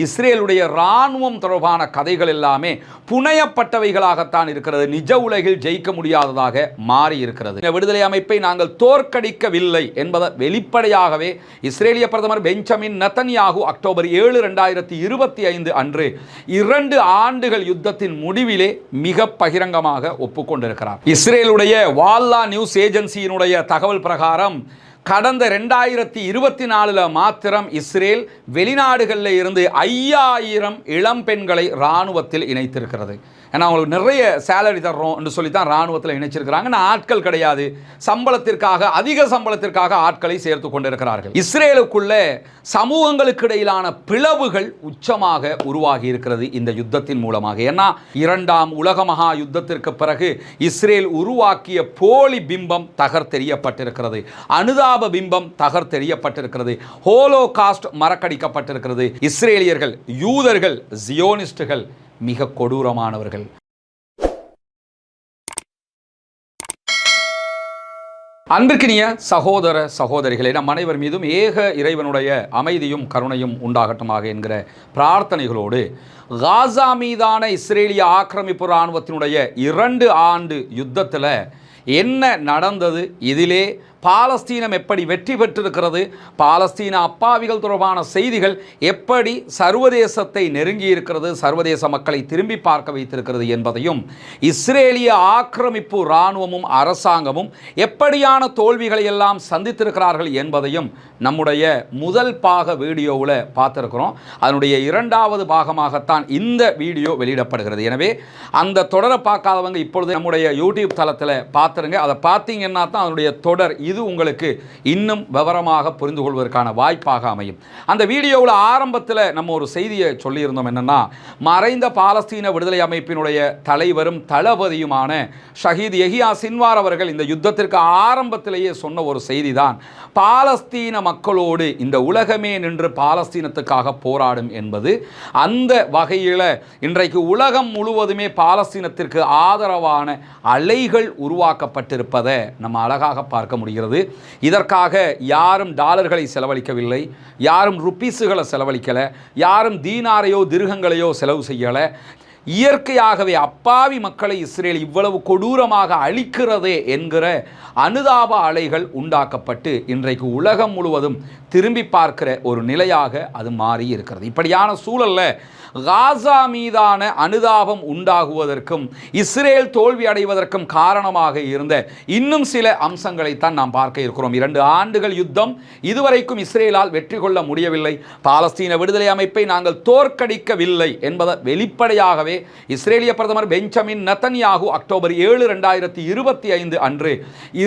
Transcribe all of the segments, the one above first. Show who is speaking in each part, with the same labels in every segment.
Speaker 1: இஸ்ரேலுடைய இராணுவம் தொடர்பான கதைகள் எல்லாமே புனையப்பட்டவைகளாகத்தான் இருக்கிறது. நிஜ உலகில் ஜெயிக்க முடியாததாக மாறி இருக்கிறது. விடுதலை அமைப்பை நாங்கள் தோற்கடிக்கவில்லை என்பதை வெளிப்படையாகவே இஸ்ரேலிய பிரதமர் பெஞ்சமின் நெதன்யாகு அக்டோபர் 7, 2025 அன்று 2 ஆண்டுகள் யுத்தத்தின் முடிவிலே மிக பகிரங்கமாக ஒப்புக்கொண்டிருக்கிறார். இஸ்ரேலுடைய வால்லா நியூஸ் ஏஜென்சியினுடைய தகவல் பிரகாரம் கடந்த 2024 மாத்திரம் இஸ்ரேல் வெளிநாடுகளில் இருந்து 5000 இளம் பெண்களை இராணுவத்தில் இணைத்திருக்கிறது. ஏன்னா அவங்களுக்கு நிறைய சேலரி தர்றோம் என்று சொல்லித்தான் இராணுவத்தில் இணைச்சிருக்கிறாங்க. ஆட்கள் கிடையாது, சம்பளத்திற்காக அதிக சம்பளத்திற்காக ஆட்களை சேர்த்து கொண்டிருக்கிறார்கள். இஸ்ரேலுக்குள்ள சமூகங்களுக்கு இடையிலான பிளவுகள் உச்சமாக உருவாகி இருக்கிறது இந்த யுத்தத்தின் மூலமாக. ஏன்னா 2ஆம் உலக மகா யுத்தத்திற்கு பிறகு இஸ்ரேல் உருவாக்கிய போலி பிம்பம் தகர்த்தெறியப்பட்டிருக்கிறது. அனுதாப பிம்பம் தகர்த்தெறியப்பட்டிருக்கிறது. ஹோலோகாஸ்ட் மறக்கடிக்கப்பட்டிருக்கிறது. இஸ்ரேலியர்கள், யூதர்கள், ஜியோனிஸ்டுகள் மிக கொடூரமானவர்கள். அன்பிற்கினிய சகோதர சகோதரிகளே, நம் அனைவர் மீதும் ஏக இறைவனுடைய அமைதியும் கருணையும் உண்டாகட்டுமாக என்கிற பிரார்த்தனைகளோடு காசா மீதான இஸ்ரேலிய ஆக்கிரமிப்பு இராணுவத்தினுடைய 2 ஆண்டு யுத்தத்தில் என்ன நடந்தது, இதிலே பாலஸ்தீனம் எப்படி வெற்றி பெற்றிருக்கிறது, பாலஸ்தீன அப்பாவிகள் தொடர்பான செய்திகள் எப்படி சர்வதேசத்தை நெருங்கி இருக்கிறது, சர்வதேச மக்களை திரும்பி பார்க்க வைத்திருக்கிறது என்பதையும், இஸ்ரேலிய ஆக்கிரமிப்பு இராணுவமும் அரசாங்கமும் எப்படியான தோல்விகளை எல்லாம் சந்தித்திருக்கிறார்கள் என்பதையும் நம்முடைய முதல் பாக வீடியோவில் பார்த்துருக்கிறோம். அதனுடைய 2வது பாகமாகத்தான் இந்த வீடியோ வெளியிடப்படுகிறது. எனவே அந்த தொடரை பார்க்காதவங்க இப்பொழுது நம்முடைய யூடியூப் தளத்தில் பார்த்துருங்க. அதை பார்த்தீங்கன்னா தான் அதனுடைய தொடர் இது உங்களுக்கு இன்னும் விவரமாக புரிந்து கொள்வதற்கான வாய்ப்பாக அமையும். அந்த வீடியோவில் ஆரம்பத்தில் நம்ம ஒரு செய்தியை சொல்லியிருந்தோம். என்னன்னா, மறைந்த பாலஸ்தீன விடுதலை அமைப்பினுடைய தலைவரும் தளபதியுமான ஷஹீத் யஹியா சின்வார் அவர்கள் இந்த யுத்தத்திற்கு ஆரம்பத்திலேயே சொன்ன ஒரு செய்தி தான், பாலஸ்தீன மக்களோடு இந்த உலகமே நின்று பாலஸ்தீனத்துக்காக போராடும் என்பது. அந்த வகையில் இன்றைக்கு உலகம் முழுவதுமே பாலஸ்தீனத்திற்கு ஆதரவான அலைகள் உருவாக்கப்பட்டிருப்பதை நம்ம அழகாக பார்க்க முடிகிறது. இதற்காக யாரும் டாலர்களை செலவழிக்கவில்லை, யாரும் ருப்பீஸுகளை செலவழிக்கலை, யாரும் தீனாரையோ திர்ஹங்களையோ செலவு செய்யலை. இயற்கையாகவே அப்பாவி மக்களை இஸ்ரேல் இவ்வளவு கொடூரமாக அழிக்கிறதே என்கிற அனுதாப அலைகள் உண்டாக்கப்பட்டு இன்றைக்கு உலகம் முழுவதும் திரும்பி பார்க்கிற ஒரு நிலையாக அது மாறி இருக்கிறது. இப்படியான சூழலில் காசா மீதான அனுதாபம் உண்டாகுவதற்கும் இஸ்ரேல் தோல்வி அடைவதற்கும் காரணமாக இருந்த இன்னும் சில அம்சங்களைத்தான் நாம் பார்க்க இருக்கிறோம். 2 ஆண்டுகள் யுத்தம், இதுவரைக்கும் இஸ்ரேலால் வெற்றி கொள்ள முடியவில்லை. பாலஸ்தீன விடுதலை அமைப்பை நாங்கள் தோற்கடிக்கவில்லை என்பதை வெளிப்படையாகவே இஸ்ரேலிய பிரதமர் பெஞ்சமின் நெதன்யாகு அக்டோபர் 7, 2025 அன்று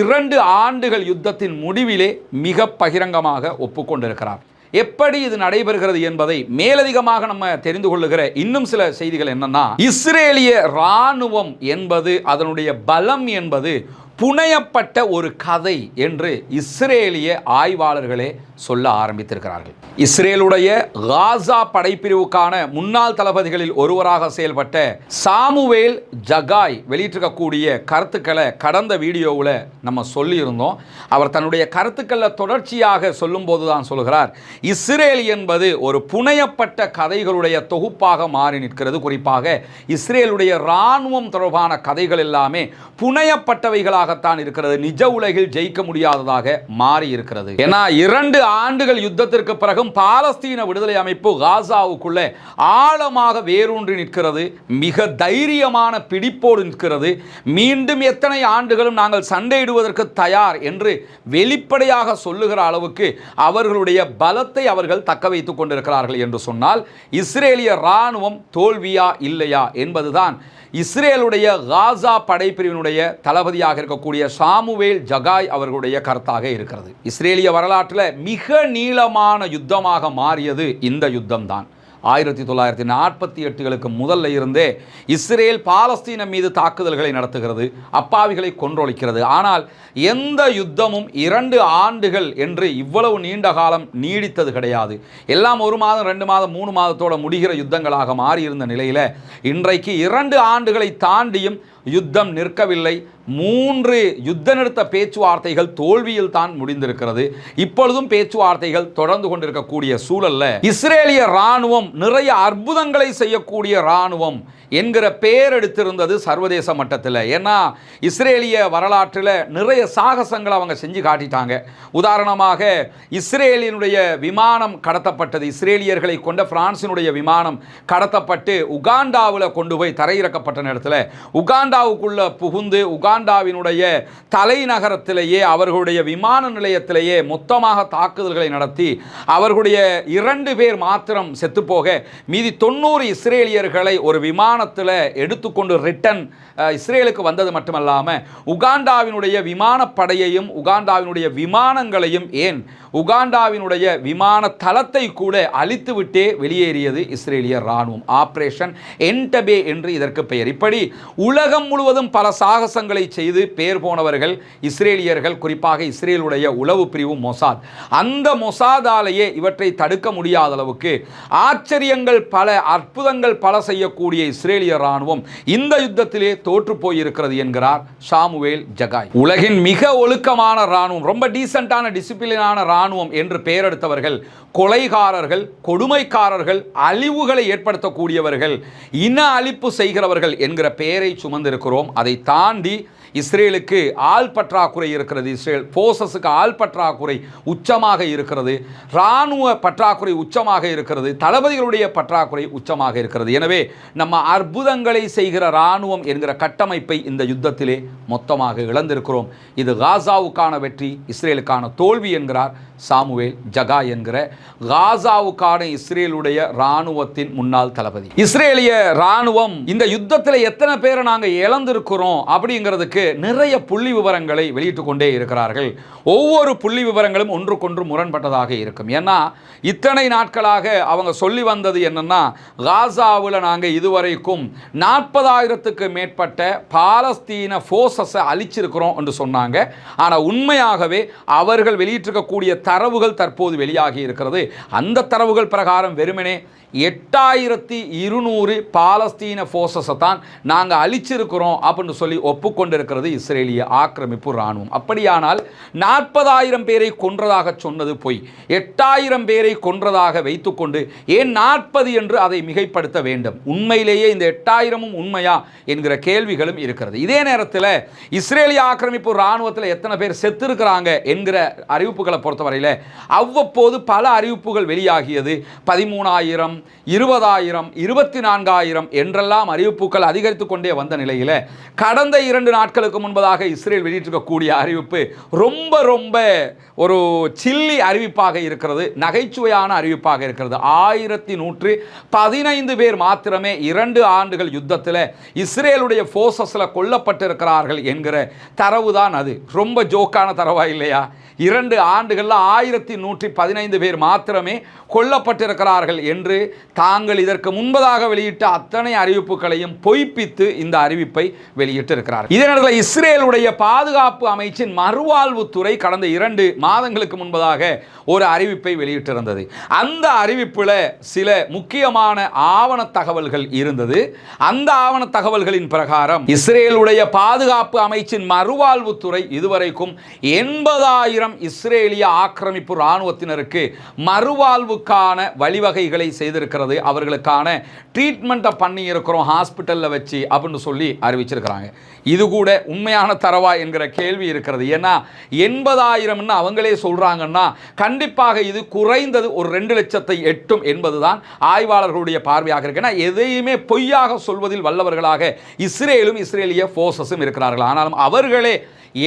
Speaker 1: 2 ஆண்டுகள் யுத்தத்தின் முடிவிலே மிக பகிரங்கமாக ஒப்புக்கொண்டிருக்கிறார். எப்படி இது நடைபெறுகிறது என்பதை மேலதிகமாக நம்ம தெரிந்து கொள்ளுகிற இன்னும் சில செய்திகள் என்னன்னா, இஸ்ரேலிய இராணுவம் என்பது, அதனுடைய பலம் என்பது புனையப்பட்ட ஒரு கதை என்று இஸ்ரேலிய ஆய்வாளர்களே சொல்ல ஆரம்பித்திருக்கிறார்கள். இஸ்ரேலுடைய காசா படைப்பிரிவுக்கான முன்னாள் தளபதிகளில் ஒருவராக செயல்பட்ட சாமுவேல் ஜகாய் வெளியிட்டிருக்கக்கூடிய கருத்துக்களை கடந்த வீடியோவில் நம்ம சொல்லியிருந்தோம். அவர் தன்னுடைய கருத்துக்களில் தொடர்ச்சியாக சொல்லும்போது தான் சொல்கிறார், இஸ்ரேல் என்பது ஒரு புனையப்பட்ட கதைகளுடைய தொகுப்பாக மாறி நிற்கிறது. குறிப்பாக இஸ்ரேலுடைய இராணுவம் தொடர்பான கதைகள் எல்லாமே புனையப்பட்டவைகளாகத்தான் இருக்கிறது. நிஜ உலகில் ஜெயிக்க முடியாததாக மாறி இருக்கிறது. ஏன்னா 2 ஆண்டுகள் யுத்தத்திற்கு பிறகும் பாலஸ்தீன விடுதலை அமைப்பு காசாவுக்குள்ளே ஆழமாக வேரூன்றி நிற்கிறது. மிக தைரியமான பிடிப்போடு நிற்கிறது. மீண்டும் எத்தனை ஆண்டுகளும் நாங்கள் சண்டையிடுவதற்கு தயார் என்று வெளிப்படையாக சொல்லுகிற அளவுக்கு அவர்களுடைய பலத்தை அவர்கள் தக்க வைத்துக் கொண்டிருக்கிறார்கள் என்று சொன்னால், இஸ்ரேலிய இராணுவம் தோல்வியா இல்லையா என்பதுதான் இஸ்ரேலுடைய காசா படைப்பிரிவினுடைய தளபதியாக இருக்கக்கூடிய சாமுவேல் ஜகாய் அவர்களுடைய கருத்தாக இருக்கிறது. இஸ்ரேலிய வரலாற்றில் மிக நீளமான யுத்தமாக மாறியது இந்த யுத்தம் தான். 1948களுக்கு முதல்ல இருந்தே இஸ்ரேல் பாலஸ்தீனம் மீது தாக்குதல்களை நடத்துகிறது, அப்பாவிகளை கொன்றொழிக்கிறது. ஆனால் எந்த யுத்தமும் 2 ஆண்டுகள் என்று இவ்வளவு நீண்ட காலம் நீடித்தது கிடையாது. எல்லாம் 1 மாதம் 2 மாதம் 3 மாதத்தோட முடிகிற யுத்தங்களாக மாறியிருந்த நிலையில் இன்றைக்கு 2 ஆண்டுகளை தாண்டியும் யுத்தம் நிற்கவில்லை. 3 யுத்த நிறுத்த பேச்சுவார்த்தைகள் தோல்வியில் தான் முடிந்திருக்கிறது. இப்பொழுதும் பேச்சுவார்த்தைகள் தொடர்ந்து கொண்டிருக்கக்கூடிய சூழல்ல இஸ்ரேலிய ராணுவம் நிறைய அற்புதங்களை செய்யக்கூடிய ராணுவம் என்கிற பெயர் எடுத்திருந்தது சர்வதேச மட்டத்தில். ஏன்னா இஸ்ரேலிய வரலாற்றில் நிறைய சாகசங்களை அவங்க செஞ்சு காட்டிட்டாங்க. உதாரணமாக இஸ்ரேலினுடைய விமானம் கடத்தப்பட்டது. இஸ்ரேலியர்களை கொண்ட பிரான்சினுடைய விமானம் கடத்தப்பட்டு உகாண்டாவில் கொண்டு போய் தரையிறக்கப்பட்ட நேரத்தில் உகாண்டாவுக்குள்ள புகுந்து உகாண்டாவினுடைய தலைநகரத்திலேயே அவர்களுடைய விமான நிலையத்திலேயே மொத்தமாக தாக்குதல்களை நடத்தி அவர்களுடைய 2 பேர் மாத்திரம் செத்துப்போக மீதி 90 இஸ்ரேலியர்களை ஒரு விமான எடுத்துக்கொண்டு ரிட்டன் இஸ்ரேலுக்கு வந்தது மட்டுமல்லாமல் உகாண்டாவினுடைய விமானப்படையையும் உகாண்டாவினுடைய விமானங்களையும் ஏன் உகாண்டாவினுடைய விமான தளத்தை கூட அழித்துவிட்டே வெளியேறியது இஸ்ரேலிய ராணுவம். ஆபரேஷன் என்டபே என்று இதற்கு பெயர். இப்படி உலகம் முழுவதும் பல சாகசங்களை செய்து பேர் போனவர்கள் இஸ்ரேலியர்கள், குறிப்பாக இஸ்ரேலுடைய உளவு பிரிவு மொசாத். அந்த மொசாதாலேயே இவற்றை தடுக்க முடியாத அளவுக்கு ஆச்சரியங்கள் பல, அற்புதங்கள் பல செய்யக்கூடிய இஸ்ரேலிய ராணுவம் இந்த யுத்தத்திலே தோற்று போயிருக்கிறது என்கிறார் சாமுவேல் ஜகாய். உலகின் மிக ஒழுக்கமான ராணுவம், ரொம்ப டீசென்டான டிசிப்ளினான ராணுவம் என்று பெயரெடுத்தவர்கள் கொலைகாரர்கள், கொடுமைக்காரர்கள், அழிவுகளை ஏற்படுத்தக்கூடியவர்கள், இன அழிப்பு செய்கிறவர்கள் என்கிற பெயரை சுமந்திருக்கிறோம். அதை தாண்டி இஸ்ரேலுக்கு ஆள் பற்றாக்குறை இருக்கிறது. இஸ்ரேல் போர்சஸுக்கு ஆள் பற்றாக்குறை உச்சமாக இருக்கிறது. இராணுவ பற்றாக்குறை உச்சமாக இருக்கிறது. தளபதிகளுடைய பற்றாக்குறை உச்சமாக இருக்கிறது. எனவே நம்ம அற்புதங்களை செய்கிற இராணுவம் என்கிற கட்டமைப்பை இந்த யுத்தத்திலே மொத்தமாக இழந்திருக்கிறோம். இது காசாவுக்கான வெற்றி, இஸ்ரேலுக்கான தோல்வி என்கிறார் சாமுவேல் ஜகாய் என்கிற காசாவுக்கான இஸ்ரேலுடைய இராணுவத்தின் முன்னாள் தளபதி. இஸ்ரேலிய இராணுவம் இந்த யுத்தத்தில் எத்தனை பேரை நாங்கள் இழந்திருக்கிறோம் அப்படிங்கிறதுக்கு நிறைய புள்ளி விவரங்களை வெளியிட்டு கொண்டே இருக்கிறார்கள். ஒவ்வொரு புள்ளி விவரங்களும் ஒன்றுக்கொன்று முரண்பட்டதாக இருக்கும். ஏன்னா இத்தனை நாட்களாக அவங்க சொல்லி வந்தது என்னன்னா, காசாவில் நாங்கள் இதுவரைக்கும் 40,000க்கு மேற்பட்ட பாலஸ்தீன போர்சஸை அழிச்சிருக்கிறோம் என்று சொன்னாங்க. ஆனால் உண்மையாகவே அவர்கள் வெளியிட்டிருக்கக்கூடிய தரவுகள் தற்போது வெளியாகி இருக்கிறது. அந்த தரவுகள் பிரகாரம் வெறுமனே 8,200 பாலஸ்தீன போர்சஸை தான் நாங்கள் அழிச்சிருக்கிறோம் அப்படின்னு சொல்லி ஒப்புக்கொண்டிருக்கிறது இஸ்ரேலிய ஆக்கிரமிப்பு இராணுவம். அப்படியானால் 40,000 பேரை கொன்றதாக சொன்னது பொய். 8,000 பேரை கொன்றதாக வைத்துக்கொண்டு ஏன் 40 என்று அதை மிகைப்படுத்த வேண்டும்? உண்மையிலேயே இந்த 8,000ம் உண்மையா என்கிற கேள்விகளும் இருக்கிறது. இதே நேரத்தில் இஸ்ரேலிய ஆக்கிரமிப்பு இராணுவத்தில் எத்தனை பேர் செத்திருக்கிறாங்க என்கிற அறிவிப்புகளை பொறுத்தவரையில் அவ்வப்போது பல அறிவிப்புகள் வெளியாகியது. 13,000, 20,000, 24,000 என்றெல்லாம் அறிவிப்புகள் அதிகரித்து கொண்டே வந்த நிலையில் கடந்த 2 நாட்களுக்கு முன்பதாக இஸ்ரேல் வெளியிட்டிருக்கக்கூடிய அறிவிப்பு ரொம்ப ரொம்ப ஒரு சில்லி அறிவிப்பாக இருக்கிறது, நகைச்சுவையான அறிவிப்பாக இருக்கிறது. 1,115 பேர் மாத்திரமே 2 ஆண்டுகள் யுத்தத்தில் இஸ்ரேலுடைய போர்சஸில் கொல்லப்பட்டிருக்கிறார்கள் என்கிற தரவு தான் அது. ரொம்ப ஜோக்கான தரவா இல்லையா? 2 ஆண்டுகளில் 1,115 பேர் மாத்திரமே கொல்லப்பட்டிருக்கிறார்கள் என்று தாங்கள் இதற்கு முன்பதாக வெளியிட்ட அத்தனை அறிவிப்புகளையும் பொய்ப்பித்து இந்த அறிவிப்பை வெளியிட்டிருக்கிறார்கள். இதே நேரத்தில் இஸ்ரேலுடைய பாதுகாப்பு அமைச்சின் மறுவாழ்வுத்துறை கடந்த 2 மாதங்களுக்கு முன்பதாக ஒரு அறிவிப்பை வெளியிட்டிருந்தது. அந்த அறிவிப்பில் சில முக்கியமான ஆவண தகவல்கள் இருந்தது. அந்த ஆவண தகவல்களின் பிரகாரம் இஸ்ரேலுடைய பாதுகாப்பு அமைச்சின் மறுவாழ்வுத்துறை இதுவரைக்கும் 80,000 இஸ்ரேலிய ஆக்கிரமிப்பு இராணுவத்தினருக்கு மறுவாழ்வுக்கான வழிவகைகளை செய்திருக்கிறது. அவர்களுக்கான ட்ரீட்மெண்ட்டை பண்ணி இருக்கிறோம் ஹாஸ்பிட்டலில் வச்சு அப்படின்னு சொல்லி அறிவிச்சிருக்கிறாங்க. இது கூட உண்மையான தரவா என்கிற கேள்வி இருக்கிறது. ஏன்னா 80,000 அவங்களே சொல்றாங்கன்னா கண்டிப்பாக இது குறைந்தது ஒரு 2 லட்சத்தை எட்டும் என்பதுதான் ஆய்வாளர்களுடைய பார்வையாக இருக்கு. ஏன்னா எதையுமே பொய்யாக சொல்வதில் வல்லவர்களாக இஸ்ரேலும் இஸ்ரேலிய போர்சஸும் இருக்கிறார்கள். ஆனாலும் அவர்களே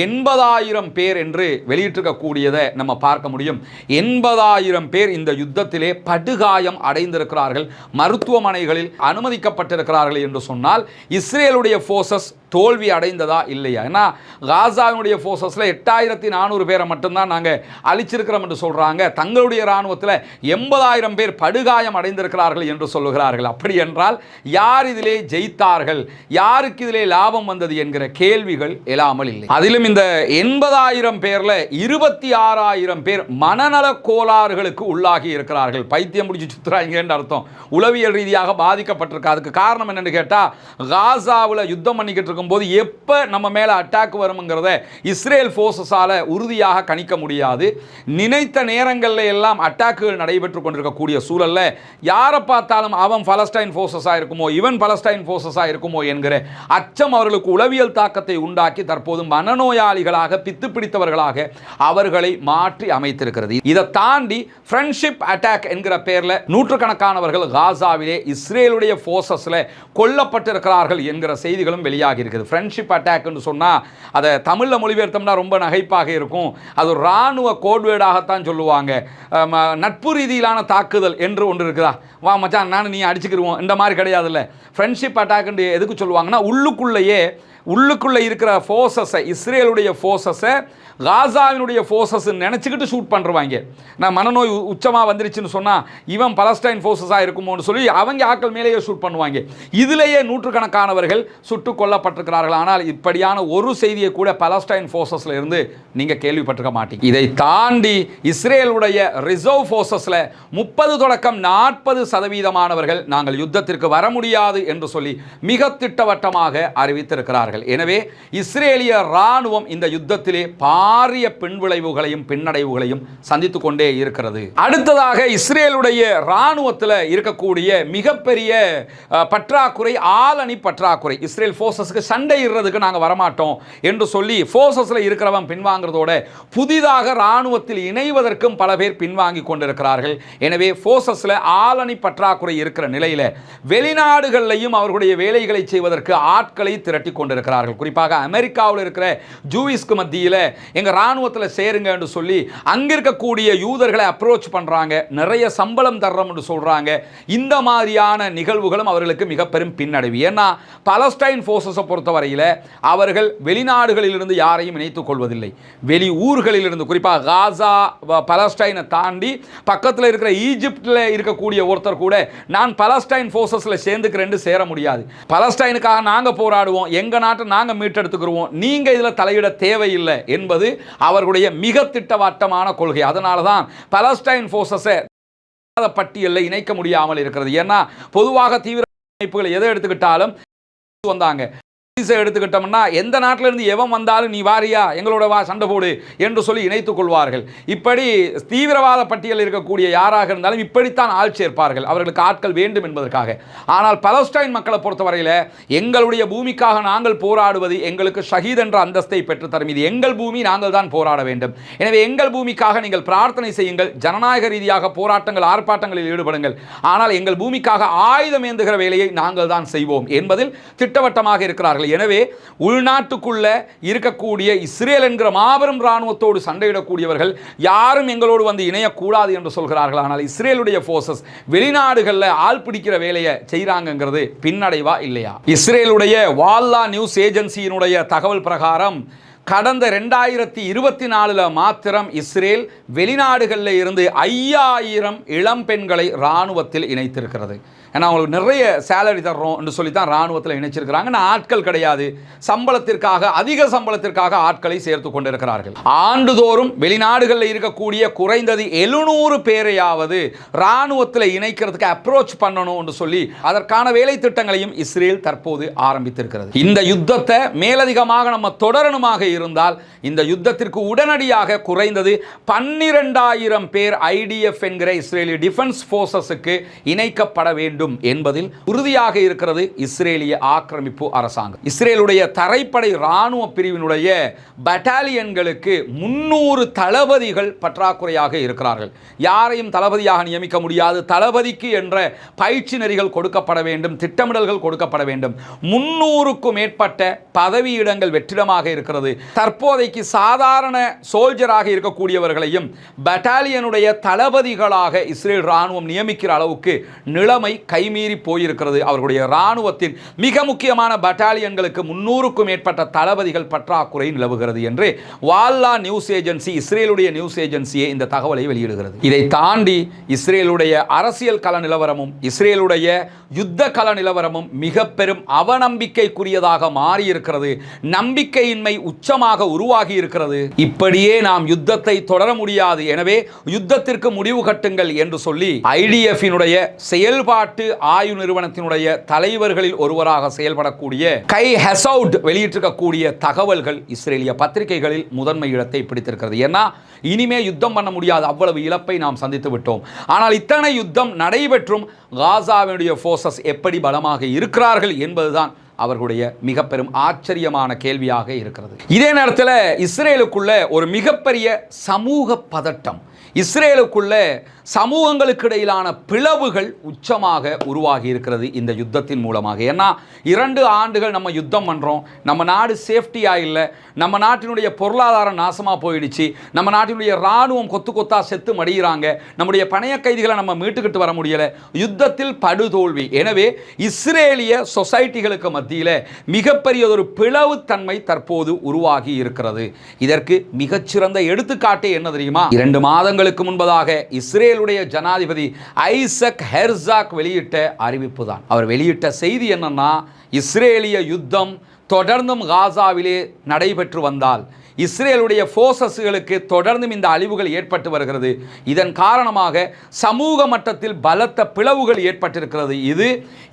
Speaker 1: 80,000 பேர் என்று வெளியிட்டிருக்கக்கூடியதை நம்ம பார்க்க முடியும். 80,000 பேர் இந்த யுத்தத்திலே படுகாயம் அடைந்திருக்கிறார்கள், மருத்துவமனைகளில் அனுமதிக்கப்பட்டிருக்கிறார்கள் என்று சொன்னால் இஸ்ரேலுடைய போர்சஸ் தோல்வி அடைந்ததா இல்லையா? ஏன்னா காசாவினுடைய போர்சஸில் 8,400 பேரை மட்டும்தான் நாங்கள் அழிச்சிருக்கிறோம் என்று சொல்கிறாங்க. தங்களுடைய இராணுவத்தில் 80,000 பேர் படுகாயம் அடைந்திருக்கிறார்கள் என்று சொல்லுகிறார்கள். அப்படி என்றால் யார் இதிலே ஜெயித்தார்கள், யாருக்கு இதிலே லாபம் வந்தது என்கிற கேள்விகள் எழாமல் இல்லை. அதில் அதிலும் இந்த 80,000 பேர்ல 26,000 பேர் மனநல கோளாறுகளுக்கு உள்ளாகி இருக்கிறார்கள். பைத்தியம் முடிச்சு சுத்துறாங்கன்னு அர்த்தம். உளவியல் ரீதியாக பாதிக்கப்பட்டிருக்கு. அதுக்கு காரணம் என்னன்னு கேட்டா, காசாவில் யுத்தம் பண்ணிக்கிட்டு இருக்கும்போது எப்ப நம்ம மேல அட்டாக் வரும்ங்கிறத இஸ்ரேல் போர்சஸால உறுதியாக கணிக்க முடியாது. நினைத்த நேரங்களில் எல்லாம் அட்டாக்குகள் நடைபெற்று கொண்டிருக்கக்கூடிய சூழல்ல யாரை பார்த்தாலும் அவன் பலஸ்டைன் போர்சஸா இருக்குமோ, இவன் பலஸ்டைன் போர்சஸா இருக்குமோ என்கிற அச்சம் அவர்களுக்கு உளவியல் தாக்கத்தை உண்டாக்கி தற்போது மனநோயாளிகளாக பித்து பிடித்தவர்களாக அவர்களை மாற்றி அமைத்திருக்கிறது. இதை தாண்டி ஃப்ரெண்ட்ஷிப் அட்டாக் என்கிற பெயர்ல நூற்றுக்கணக்கானவர்கள் காசாவிலே இஸ்ரேலுடைய போர்சஸ்ல கொல்லப்பட்டிருக்கிறார்கள் என்கிற செய்திகளும் வெளியாகி இருக்குது. ஃப்ரெண்ட்ஷிப் அட்டாக் என்று சொன்னா அதை தமிழ்ல மொழிபெயர்த்தோம்னா ரொம்ப நகைப்பாக இருக்கும். அது ஒரு ராணுவ கோட்வேர்டாகத்தான் சொல்லுவாங்க. நட்பு ரீதியிலான தாக்குதல் என்று ஒன்று இருக்குதா, வா மச்சான் நான் நீ அடிச்சுக்கிடுவோம், இந்த மாதிரி கிடையாதுல்ல. ஃப்ரெண்ட்ஷிப் அட்டாக் எதுக்கு சொல்லுவாங்கன்னா, உள்ளுக்குள்ளே இருக்கிற ஃபோர்ஸஸை, இஸ்ரேலுடைய ஃபோர்ஸஸை காசாவினுடைய ஃபோர்ஸஸ் நினச்சிக்கிட்டு ஷூட் பண்ணுறாங்க. நான் மனநோய் உச்சமாக வந்துருச்சுன்னு சொன்னால் இவன் பலஸ்டைன் ஃபோர்ஸஸாக இருக்குமோன்னு சொல்லி அவங்க ஆட்கள் மேலேயே ஷூட் பண்ணுவாங்க. இதிலேயே நூற்றுக்கணக்கானவர்கள் சுட்டுக் கொல்லப்பட்டிருக்கிறார்கள். ஆனால் இப்படியான ஒரு செய்தியை கூட பலஸ்டைன் ஃபோர்ஸஸில் இருந்து நீங்கள் கேள்விப்பட்டிருக்க மாட்டீங்க. இதை தாண்டி இஸ்ரேலுடைய ரிசர்வ் ஃபோர்ஸஸில் 30 தொடக்கம் 40% நாங்கள் யுத்தத்திற்கு வர முடியாது என்று சொல்லி மிக திட்டவட்டமாக அறிவித்திருக்கிறார்கள். எனவே இஸ்ரேலிய இராணுவம் இந்த யுத்தத்திலே பாரிய பின்விளைவுகளையும் பின்னடைவுகளையும் சந்தித்துக் கொண்டே இருக்கிறது. அடுத்ததாக இஸ்ரேலுடைய இராணுவத்தில் இருக்கக்கூடிய மிகப்பெரிய பற்றாக்குறை ஆளணி பற்றாக்குறை. இஸ்ரேல் போர்சஸ்க்கு சண்டை இடுறதுக்கு நாங்கள் வரமாட்டோம் என்று சொல்லி போர்சஸ்ல இருக்கிறவன் பின்வாங்கிறதோட புதிதாக இராணுவத்தில் இணைவதற்கும் பல பேர் பின்வாங்கி கொண்டிருக்கிறார்கள். எனவே போர்சஸ்ல ஆளணி பற்றாக்குறை இருக்கிற நிலையில வெளிநாடுகளிலையும் அவர்களுடைய வேலைகளை செய்வதற்கு ஆட்களை திரட்டி கொண்டிருக்கிறார்கள். குறிப்பாக அமெரிக்காவில் இருக்கிற ஜூவிஸ்க்கு மத்தியில் எங்க ராணுவத்தில் சேருங்க என்று சொல்லி அங்க இருக்கக்கூடிய யூதர்களை அப்ரோச் பண்றாங்க. நிறைய சம்பளம் தர்றோம் என்று சொல்றாங்க. இந்த மாதிரியான நிகழ்வுகளும் அவர்களுக்கு மிக பெரும் பின்னடைவு. ஏன்னா பலஸ்டைன் போர்சஸை பொறுத்தவரையில் அவர்கள் வெளிநாடுகளில் இருந்து யாரையும் இணைத்துக் கொள்வதில்லை. வெளி ஊர்களில் இருந்து, குறிப்பாக காசா பலஸ்டைனை தாண்டி பக்கத்தில் இருக்கிற ஈஜிப்டில் இருக்கக்கூடிய ஒருத்தர் கூட நான் பலஸ்டைன் போர்சஸ்ல சேர்ந்துக்கிறேன் சேர முடியாது. பலஸ்டைனுக்காக நாங்க போராடுவோம், எங்க நாட்டை நாங்க மீட்டெடுத்துக்கிறோம், நீங்க இதுல தலையிட தேவையில்லை என்பது அவர்களுடைய மிக திட்டவட்டமான கொள்கை. அதனால தான் பலஸ்டைன் போர்சஸை பட்டியலில் இணைக்க முடியாமல் இருக்கிறது. ஏன்னா பொதுவாக தீவிர அமைப்புகளை எதை எடுத்துக்கிட்டாலும் வந்தாங்க. எடுத்துக்கிட்டோம்னா எந்த நாட்டில இருந்து எவன் வந்தாலும் நீ வாரியா எங்களோட வா சண்டை போடு என்று சொல்லி இணைத்துக் கொள்வார்கள். இப்படி தீவிரவாத பட்டியலில் இருக்கக்கூடிய யாராக இருந்தாலும் இப்படித்தான் ஆள் சேர்ப்பார்கள், அவர்களுக்கு ஆட்கள் வேண்டும் என்பதற்காக. ஆனால் பலஸ்டைன் மக்களை பொறுத்தவரையில் எங்களுடைய பூமிக்காக நாங்கள் போராடுவது எங்களுக்கு ஷஹீத் என்ற அந்தஸ்தை பெற்று தரும். இது எங்கள் பூமி, நாங்கள் தான் போராட வேண்டும். எனவே எங்கள் பூமிக்காக நீங்கள் பிரார்த்தனை செய்யுங்கள், ஜனநாயக ரீதியாக போராட்டங்கள் ஆர்ப்பாட்டங்களில் ஈடுபடுங்கள். ஆனால் எங்கள் பூமிக்காக ஆயுதம் ஏந்துகிற வேலையை நாங்கள் தான் செய்வோம் என்பதில் திட்டவட்டமாக இருக்கிறார்கள். எனவே உள்நாட்டுக்குள்ள இருக்கக்கூடிய இஸ்ரேல் என்கிற மாபெரும் இராணுவத்தோடு சண்டையிடக்கூடியவர்கள் யாரும் எங்களோடு வந்து இணையக்கூடாது என்று சொல்கிறார்கள். ஆனால் இஸ்ரேலுடைய போர்சஸ் வெளிநாடுகளில் ஆள் பிடிக்கிற வேலையை செய்கிறாங்கிறது பின்னடைவா இல்லையா? இஸ்ரேலுடைய வால்லா நியூஸ் ஏஜென்சியினுடைய தகவல் பிரகாரம் கடந்த 2024 மாத்திரம் இஸ்ரேல் வெளிநாடுகளில் இருந்து 5000 இளம் பெண்களை இராணுவத்தில் இணைத்திருக்கிறது. ஏன்னா அவங்களுக்கு நிறைய சேலரி தர்றோம் என்று சொல்லி தான் இராணுவத்தில் இணைச்சிருக்கிறாங்க. ஆட்கள் கிடையாது, சம்பளத்திற்காக, அதிக சம்பளத்திற்காக ஆட்களை சேர்த்து கொண்டிருக்கிறார்கள். ஆண்டுதோறும் வெளிநாடுகளில் இருக்கக்கூடிய குறைந்தது 700 பேரையாவது இராணுவத்தில் இணைக்கிறதுக்கு அப்ரோச் பண்ணணும் என்று சொல்லி அதற்கான வேலை திட்டங்களையும் இஸ்ரேல் தற்போது ஆரம்பித்திருக்கிறது. இந்த யுத்தத்தை மேலதிகமாக நம்ம தொடரணுமாக இருந்தால் இந்த யுத்தத்திற்கு உடனடியாக குறைந்தது 12,000 பேர் IDF என்கிற இஸ்ரேலிய டிஃபென்ஸ் போர்சஸுக்கு இணைக்கப்பட வேண்டும் என்பதில் உறுதியாக இருக்கிறது இஸ்ரேலிய ஆக்கிரமிப்பு அரசாங்கம். இஸ்ரேலுடைய தரைப்படை இராணுவ பிரிவினுடைய பட்டாலியன்களுக்கு 300 தளபதிகள் பற்றாக்குறையாக இருக்கிறார்கள். யாரையும் தளபதியாக நியமிக்க முடியாது. தளபதிக்கு என்ற பயிற்சி நெறிகள் கொடுக்கப்பட வேண்டும், திட்டமிடல்கள் கொடுக்கப்பட வேண்டும். 300க்கும் மேற்பட்ட பதவியிடங்கள் வெற்றிடமாக இருக்கிறது. தற்போதைக்கு சாதாரண சோல்ஜராக இருக்கக்கூடியவர்களையும் பட்டாலியனுடைய தளபதிகளாக இஸ்ரேல் இராணுவம் நியமிக்கிற அளவுக்கு நிலைமை கைமீறி போயிருக்கிறது. அவர்களுடைய இராணுவத்தின் மிக முக்கியமான பட்டாலியன்களுக்கு 300க்கும் மேற்பட்ட தளபதிகள் பற்றாக்குறை நிலவுகிறது என்று வால்லா நியூஸ் ஏஜென்சி, இஸ்ரேலுடைய நியூஸ் ஏஜென்சியே இந்த தகவலை வெளியிடுகிறது. இதை தாண்டி இஸ்ரேலுடைய அரசியல் கள நிலவரமும் இஸ்ரேலுடைய யுத்த கள நிலவரமும் மிக பெரும் அவநம்பிக்கைக்குரியதாக மாறியிருக்கிறது. நம்பிக்கையின்மை உச்ச உச்சமாக உருவாகி இருக்கிறது. இப்படியே நாம் யுத்தத்தை தொடர முடியாது, எனவே யுத்தத்திற்கு முடிவு கட்டுங்கள் என்று சொல்லி ஐடிஎஃபினுடைய செயல்பாட்டு ஆய்வு நிறுவனத்தினுடைய தலைவர்களில் ஒருவராக செயல்படக்கூடிய கை ஹெசவுட் வெளியிட்டிருக்கக்கூடிய தகவல்கள் இஸ்ரேலிய பத்திரிகைகளில் முதன்மை இடத்தை பிடித்திருக்கிறது. ஏன்னா இனிமே யுத்தம் பண்ண முடியாது, அவ்வளவு இழப்பை நாம் சந்தித்து விட்டோம். ஆனால் இத்தனை யுத்தம் நடைபெற்றும் காசாவினுடைய போர்சஸ் எப்படி பலமாக இருக்கிறார்கள் என்பதுதான் அவர்களுடைய மிக பெரும் ஆச்சரியமான கேள்வியாக இருக்கிறது. இதே நேரத்தில் இஸ்ரேலுக்குள்ள ஒரு மிகப்பெரிய சமூக பதட்டம், இஸ்ரேலுக்குள்ள சமூகங்களுக்கு இடையிலான பிளவுகள் உச்சமாக உருவாகி இருக்கிறது இந்த யுத்தத்தின் மூலமாக. ஏன்னா 2 ஆண்டுகள் நம்ம யுத்தம் பண்ணுறோம், நம்ம நாடு சேஃப்டியாக இல்லை, நம்ம நாட்டினுடைய பொருளாதாரம் நாசமாக போயிடுச்சு, நம்ம நாட்டினுடைய இராணுவம் கொத்து கொத்தா செத்து மடிகிறாங்க, நம்முடைய பணைய கைதிகளை நம்ம மீட்டுக்கிட்டு வர முடியலை, யுத்தத்தில் படுதோல்வி. எனவே இஸ்ரேலிய சொசைட்டிகளுக்கு மத்தியில் மிகப்பெரியதொரு பிளவுத்தன்மை தற்போது உருவாகி இருக்கிறது. இதற்கு மிகச்சிறந்த எடுத்துக்காட்டே என்ன தெரியுமா? 2 மாதங்களுக்கு முன்பதாக இஸ்ரேலுடைய ஜனாதிபதி ஐசக் ஹெர்சாக் வெளியிட்ட அறிவிப்பு தான். அவர் வெளியிட்ட செய்தி என்னன்னா, இஸ்ரேலிய யுத்தம் தொடர்ந்தும் காசாவிலே நடைபெற்று வந்தால் இஸ்ரேலுடைய போர்சஸ்களுக்கு தொடர்ந்தும் இந்த அழிவுகள் ஏற்பட்டு வருகிறது. இதன் காரணமாக சமூக மட்டத்தில் பலத்த பிளவுகள் ஏற்பட்டிருக்கிறது. இது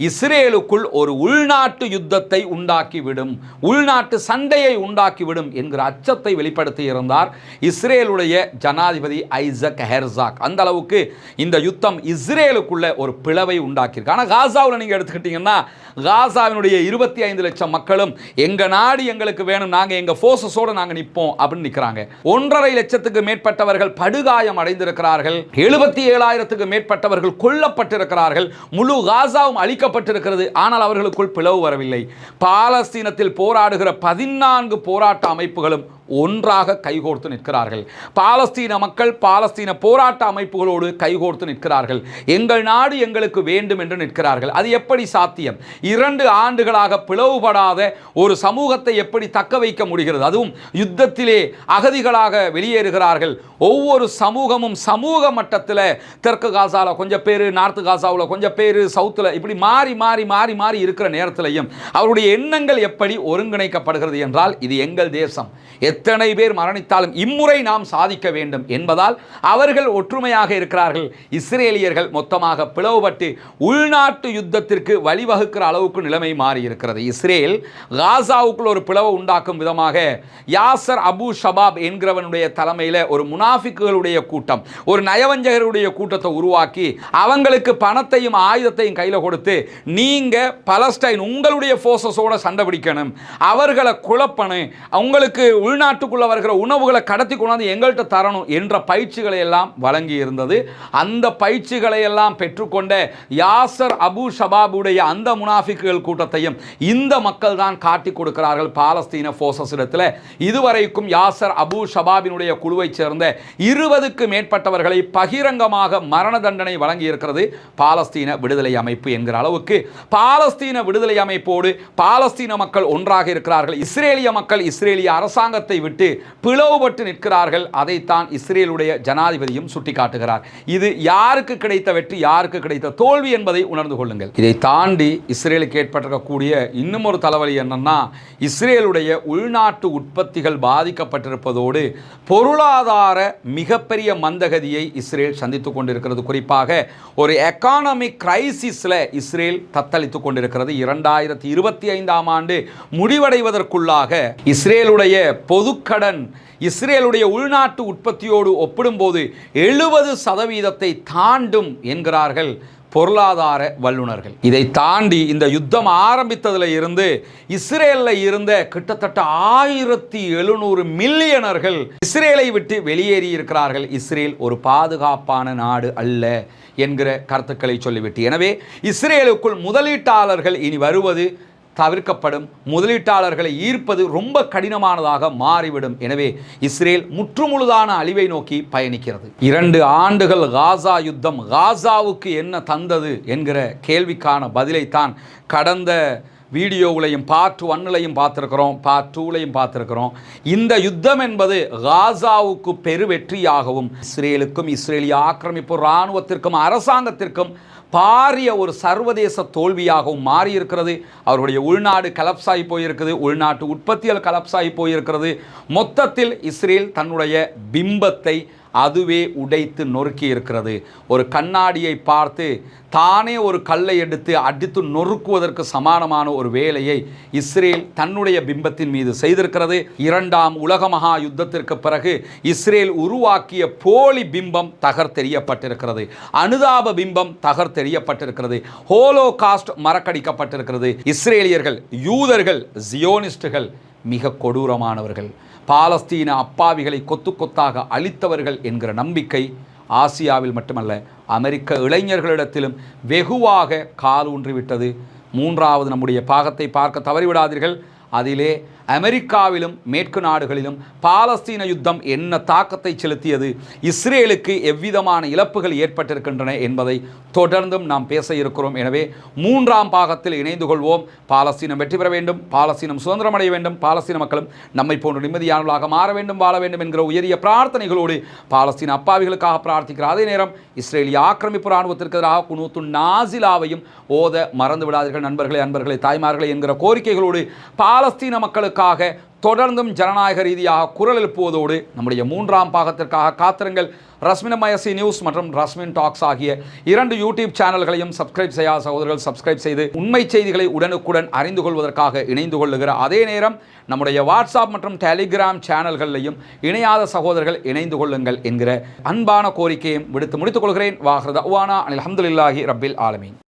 Speaker 1: இஸ்ரேலுக்குள் ஒரு உள்நாட்டு யுத்தத்தை உண்டாக்கிவிடும், உள்நாட்டு சண்டையை உண்டாக்கிவிடும் என்கிற அச்சத்தை வெளிப்படுத்தி இருந்தார் இஸ்ரேலுடைய ஜனாதிபதி ஐசக் ஹெர்சாக். அந்த அளவுக்கு இந்த யுத்தம் இஸ்ரேலுக்குள்ள ஒரு பிளவை உண்டாக்கியிருக்கு. ஆனால் காசாவில் நீங்கள் எடுத்துக்கிட்டீங்கன்னா, காசாவினுடைய 25 லட்சம் மக்களும் எங்க நாடு எங்களுக்கு வேணும், நாங்கள் எங்கள் ஃபோர்ஸஸோடு நாங்கள் நிற்போம் அப்படின்னு நிற்கிறாங்க. 1.5 லட்சத்துக்கு மேற்பட்டவர்கள் படுகாயம் அடைந்திருக்கிறார்கள், 77,000க்கு மேற்பட்டவர்கள் கொல்லப்பட்டிருக்கிறார்கள், முழு காசாவும் அழிக்கப்பட்டிருக்கிறது. ஆனால் அவர்களுக்குள் பிளவு வரவில்லை. பாலஸ்தீனத்தில் போராடுகிற 14 போராட்ட அமைப்புகளும் ஒன்றாக கைகோர்த்து நிற்கிறார்கள். பாலஸ்தீன மக்கள் பாலஸ்தீன போராட்ட அமைப்புகளோடு கைகோர்த்து நிற்கிறார்கள். எங்கள் நாடு எங்களுக்கு வேண்டும் என்று நிற்கிறார்கள். அது எப்படி சாத்தியம்? 2 ஆண்டுகளாக பிளவுபடாத ஒரு சமூகத்தை எப்படி தக்க வைக்க முடிகிறது? அதுவும் யுத்தத்திலே அகதிகளாக வெளியேறுகிறார்கள். ஒவ்வொரு சமூகமும் சமூக மட்டத்தில் தெற்கு காசாவில் கொஞ்சம் பேர், நார்த்து காசாவில் கொஞ்சம் பேர், சவுத்தில் இப்படி மாறி மாறி மாறி மாறி இருக்கிற நேரத்திலையும் அவருடைய எண்ணங்கள் எப்படி ஒருங்கிணைக்கப்படுகிறது என்றால், இது எங்கள் தேசம், எத்தனை பேர் மரணித்தாலும் இம்முறை நாம் சாதிக்க வேண்டும் என்பதால் அவர்கள் ஒற்றுமையாக இருக்கிறார்கள். இஸ்ரேலியர்கள் மொத்தமாக பிளவுபட்டு உள்நாட்டு யுத்தத்திற்கு வழிவகுக்கிற அளவுக்கு நிலைமை மாறி இருக்கிறது. இஸ்ரேல் காசாவுக்குள் ஒரு பிளவு உண்டாக்கும் விதமாக யாசர் அபு ஷபாப் என்கிறவனுடைய தலைமையில் ஒரு முனாஃபிக்குகளுடைய கூட்டம், ஒரு நயவஞ்சகருடைய கூட்டத்தை உருவாக்கி அவங்களுக்கு பணத்தையும் ஆயுதத்தையும் கையில் கொடுத்து, நீங்க பலஸ்டைன் உங்களுடைய போர்சஸோட சண்டை பிடிக்கணும், அவர்களை குழப்பணும், உங்களுக்கு உள்நாட்டுக்குள்ள வருகிற உணவுகளை கடத்தி கொண்டாந்து எங்கள்கிட்ட தரணும் என்ற பயிற்சிகளை எல்லாம் வழங்கி இருந்தது. அந்த பயிற்சிகளை எல்லாம் பெற்றுக்கொண்ட யாசர் அபு ஷபாபுடைய அந்த முனாஃபிக்குகள் கூட்டத்தையும் இந்த மக்கள் தான் காட்டி கொடுக்கிறார்கள் பாலஸ்தீன போர்சஸ் இடத்துல. இதுவரைக்கும் யாசர் அபு ஷபாபினுடைய குழுவை சேர்ந்த 20க்கு மேற்பட்டவர்களை பகிரங்கமாக மரண தண்டனை வழங்கி இருக்கிறது பாலஸ்தீன விடுதலை அமைப்பு என்கிற அளவுக்கு பாலஸ்தீன விடுதலை அமைப்போடு பாலஸ்தீன மக்கள் ஒன்றாக இருக்கிறார்கள். இஸ்ரேலிய மக்கள் இஸ்ரேலிய அரசாங்கத்தை விட்டு பிளவுபட்டு நிற்கிறார்கள். அதைத்தான் இஸ்ரேலுடைய ஜனாதிபதியும் சுட்டிக்காட்டுகிறார். இது யாருக்கு கிடைத்த வெற்றி, யாருக்கு கிடைத்த தோல்வி என்பதை உணர்ந்து கொள்ளுங்கள். இதை தாண்டி இஸ்ரேலுக்கு ஏற்பட்டிருக்கக்கூடிய இன்னும் ஒரு தலைவலி என்னன்னா, இஸ்ரேலுடைய உள்நாட்டு உற்பத்திகள் பாதிக்கப்பட்டிருப்பதோடு பொருளாதார மிகப்பெரிய மந்தகதியை இஸ்ரேல் சந்தித்துக் கொண்டிருக்கிறது. குறிப்பாக ஒரு எக்கானமிக் கிரைசிஸ்ல இஸ்ரேல் தத்தளித்துக் கொண்டிருக்கிறது. 2025ஆம் ஆண்டு முடிவடைவதற்குள்ளாக இஸ்ரேலுடைய பொதுக்கடன் இஸ்ரேலுடைய உள்நாட்டு உற்பத்தியோடு ஒப்பிடும்போது 70% தாண்டும் என்கிறார்கள் பொருளாதார வல்லுநர்கள். இதை தாண்டி இந்த யுத்தம் ஆரம்பித்ததில் இருந்து இஸ்ரேலில் இருந்த கிட்டத்தட்ட 1700 மில்லியனர்கள் இஸ்ரேலை விட்டு வெளியேறி இருக்கிறார்கள். இஸ்ரேல் ஒரு பாதுகாப்பான நாடு அல்ல என்கிற கருத்துக்களை சொல்லிவிட்டு, எனவே இஸ்ரேலுக்குள் முதலீட்டாளர்கள் இனி வருவது தவிர்க்கப்படும், முதலீட்டாளர்களை ஈர்ப்பது ரொம்ப கடினமானதாக மாறிவிடும். எனவே இஸ்ரேல் முற்றுமுழுதான அழிவை நோக்கி பயணிக்கிறது. 2 ஆண்டுகள் காசா யுத்தம் காசாவுக்கு என்ன தந்தது என்கிற கேள்விக்கான பதிலைத்தான் கடந்த வீடியோவிலையும் பார்ட் 1லையும் பார்த்துருக்கிறோம், பார்ட் 2லையும் பார்த்துருக்கிறோம். இந்த யுத்தம் என்பது காசாவுக்கு பெரு வெற்றியாகவும் இஸ்ரேலுக்கும் இஸ்ரேலிய ஆக்கிரமிப்பு இராணுவத்திற்கும் அரசாங்கத்திற்கும் பாரிய ஒரு சர்வதேச தோல்வியாகவும் மாறியிருக்கிறது. அவருடைய உள்நாடு கலப்ஸாகி போயிருக்குது, உள்நாட்டு உற்பத்திகள் கலப்ஸாகி போயிருக்கிறது. மொத்தத்தில் இஸ்ரேல் தன்னுடைய பிம்பத்தை அதுவே உடைத்து நொறுக்கி இருக்கிறது. ஒரு கண்ணாடியை பார்த்து தானே ஒரு கல்லை எடுத்து அடித்து நொறுக்குவதற்கு சமானமான ஒரு வேலையை இஸ்ரேல் தன்னுடைய பிம்பத்தின் மீது செய்திருக்கிறது. இரண்டாம் உலக மகா யுத்தத்திற்கு பிறகு இஸ்ரேல் உருவாக்கிய போலி பிம்பம் தகர்த்தெறியப்பட்டிருக்கிறது. அனுதாப பிம்பம் தகர்த்தெறியப்பட்டிருக்கிறது. ஹோலோகாஸ்ட் மறக்கடிக்கப்பட்டிருக்கிறது. இஸ்ரேலியர்கள், யூதர்கள், ஜியோனிஸ்டுகள் மிக கொடூரமானவர்கள், பாலஸ்தீன அப்பாவிகளை கொத்து கொத்தாக அழித்தவர்கள் என்கிற நம்பிக்கை ஆசியாவில் மட்டுமல்ல, அமெரிக்க இளைஞர்களிடத்திலும் வெகுவாக காலூன்றிவிட்டது. மூன்றாவது நம்முடைய பாகத்தை பார்க்க தவறிவிடாதீர்கள். அதிலே அமெரிக்காவிலும் மேற்கு நாடுகளிலும் பாலஸ்தீன யுத்தம் என்ன தாக்கத்தை செலுத்தியது, இஸ்ரேலுக்கு எவ்விதமான இழப்புகள் ஏற்பட்டிருக்கின்றன என்பதை தொடர்ந்தும் நாம் பேச இருக்கிறோம். எனவே மூன்றாம் பாகத்தில் இணைந்து கொள்வோம். பாலஸ்தீனம் வெற்றி பெற வேண்டும், பாலஸ்தீனம் சுதந்திரமடைய வேண்டும், பாலஸ்தீன மக்களும் நம்மை போன்ற நிம்மதியானவர்களாக மாற வேண்டும், வாழ வேண்டும் என்கிற உயரிய பிரார்த்தனைகளோடு பாலஸ்தீன அப்பாவிகளுக்காக பிரார்த்திக்கிற அதே நேரம் இஸ்ரேலிய ஆக்கிரமிப்பு இராணுவத்திற்கு எதிராக குனூத்து நாசிலாவையும் ஓத மறந்து விடாதீர்கள். நண்பர்களே, அன்பர்களே, தாய்மார்களே என்கிற கோரிக்கைகளோடு பாலஸ்தீன மக்களுக்காக தொடர்ந்தும் ஜனநாயக ரீதியாக குரல் எழுப்புவதோடு நம்முடைய மூன்றாம் பாகத்திற்காக காத்திருங்கள். ரஸ்மின் மயசி நியூஸ் மற்றும் ரஸ்மின் டாக்ஸ் ஆகிய 2 யூடியூப் சேனல்களையும் சப்ஸ்கிரைப் செய்யாத சகோதரர்கள் சப்ஸ்கிரைப் செய்து உண்மை செய்திகளை உடனுக்குடன் அறிந்து கொள்வதற்காக இணைந்து கொள்ளுகிற அதே நேரம் நம்முடைய வாட்ஸ்அப் மற்றும் டெலிகிராம் சேனல்களையும் இணையாத சகோதரர்கள் இணைந்து கொள்ளுங்கள் என்கிற அன்பான கோரிக்கையும் விடுத்து முடித்துக் கொள்கிறேன். வாஹ்ரத் அவானா அல்ஹம்துலில்லாஹி ரப்பில் ஆலமீன்.